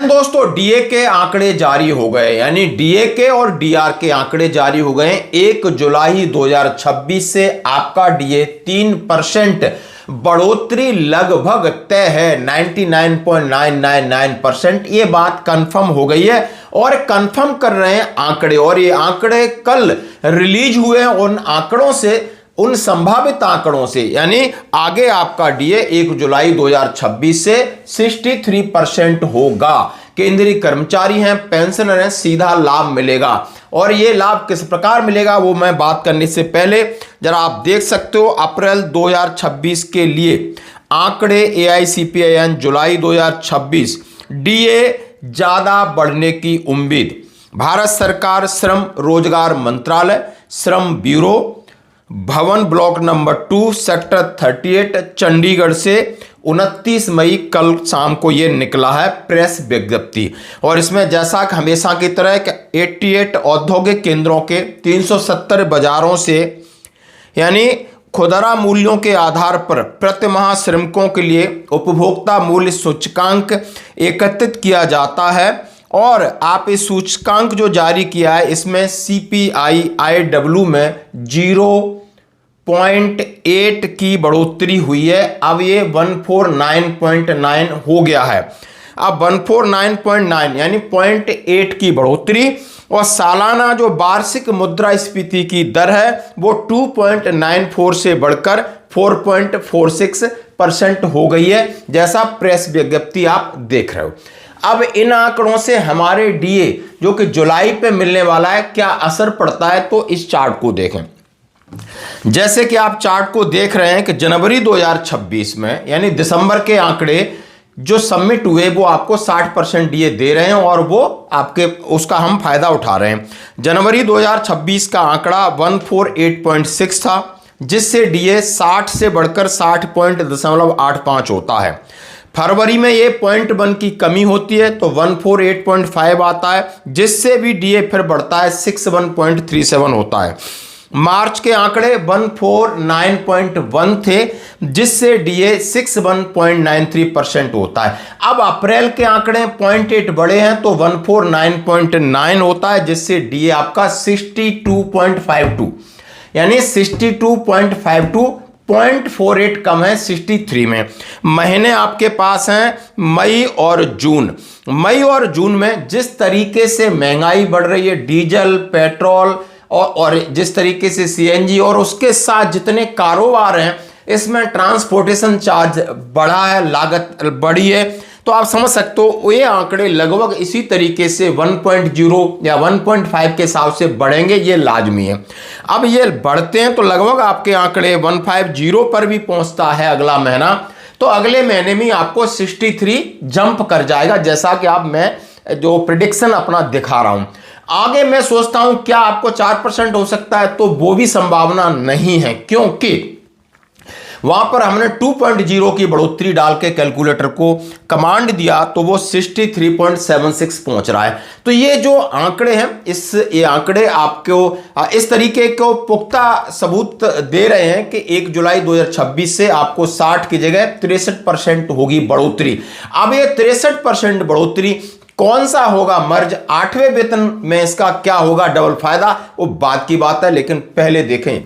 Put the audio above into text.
दोस्तों डीए के आंकड़े जारी हो गए, यानी डीए के और डीआर के आंकड़े जारी हो गए। 1 जुलाई 2026 से आपका डीए 3% बढ़ोतरी लगभग तय है। 99.999% ये बात कंफर्म हो गई है और कंफर्म कर रहे हैं आंकड़े, और ये आंकड़े कल रिलीज हुए हैं। उन आंकड़ों से, उन संभावित आंकड़ों से, यानी आगे आपका डीए 1 जुलाई 2026 से 63% होगा। केंद्रीय कर्मचारी हैं, पेंशनर हैं, सीधा लाभ मिलेगा। और ये लाभ किस प्रकार मिलेगा वो मैं बात करने से पहले जरा आप देख सकते हो अप्रैल 2026 के लिए आंकड़े AICPIN जुलाई 2026 डीए ज्यादा बढ़ने की उम्मीद। भारत सरकार श्रम रोजगार मंत्रालय, श्रम ब्यूरो, भवन ब्लॉक नंबर 2 सेक्टर 38 चंडीगढ़ से 29 मई कल शाम को ये निकला है प्रेस विज्ञप्ति। और इसमें जैसा कि हमेशा की तरह 88 औद्योगिक केंद्रों के 370 बाजारों से, यानी खुदरा मूल्यों के आधार पर प्रतिमाह श्रमिकों के लिए उपभोक्ता मूल्य सूचकांक एकत्रित किया जाता है। और आप इस सूचकांक जो जारी किया है इसमें CPI IW में 0.8 की बढ़ोतरी हुई है। अब ये 149.9 हो गया है। अब 149.9 यानी 0.8 की बढ़ोतरी, और सालाना जो वार्षिक मुद्रास्फीति की दर है वो 2.94 से बढ़कर 4.46% हो गई है, जैसा प्रेस विज्ञप्ति आप देख रहे हो। अब इन आंकड़ों से हमारे डीए जो कि जुलाई पे मिलने वाला है क्या असर पड़ता है, तो इस चार्ट को देखें। जैसे कि आप चार्ट को देख रहे हैं कि जनवरी 2026 में, यानी दिसंबर के आंकड़े जो सबमिट हुए वो आपको 60% डीए दे रहे हैं, और वो आपके उसका हम फायदा उठा रहे हैं। जनवरी 2026 का आंकड़ा 148.6 था, जिससे डीए 60 से बढ़कर 60.85 होता है। फरवरी में ये 0.1 की कमी होती है तो 148.5 आता है, जिससे भी डीए फिर बढ़ता है 61.37 होता है। मार्च के आंकड़े 149.1 थे, जिससे डीए 61.93% होता है। अब अप्रैल के आंकड़े 0.8 बढ़े हैं तो 149.9 होता है, जिससे डीए आपका 62.52, यानी 62.52, 0.48 कम है 63 में। महीने आपके पास हैं मई और जून। मई और जून में जिस तरीके से महंगाई बढ़ रही है, डीजल, पेट्रोल और जिस तरीके से CNG, और उसके साथ जितने कारोबार हैं इसमें ट्रांसपोर्टेशन चार्ज बढ़ा है, लागत बढ़ी है, तो आप समझ सकते हो ये आंकड़े लगभग इसी तरीके से 1.0 या 1.5 के हिसाब से बढ़ेंगे, ये लाजमी है। अब ये बढ़ते हैं तो लगभग आपके आंकड़े 150 पर भी पहुंचता है अगला महीना, तो अगले महीने में आपको 63 जंप कर जाएगा, जैसा कि आप मैं जो प्रिडिक्शन अपना दिखा रहा हूं। आगे मैं सोचता हूं क्या आपको 4% हो सकता है, तो वो भी संभावना नहीं है, क्योंकि वहां पर हमने 2.0 की बढ़ोतरी डाल के कैलकुलेटर को कमांड दिया तो वो 63.76 पहुंच रहा है। तो ये जो आंकड़े हैं ये आंकड़े आपको इस तरीके को पुख्ता सबूत दे रहे हैं कि 1 जुलाई 2026 से आपको 60 की जगह 63% होगी बढ़ोतरी। अब ये 63% बढ़ोतरी कौन सा होगा मर्ज, 8वें वेतन में इसका क्या होगा डबल फायदा, वो बात की बात है। लेकिन पहले देखें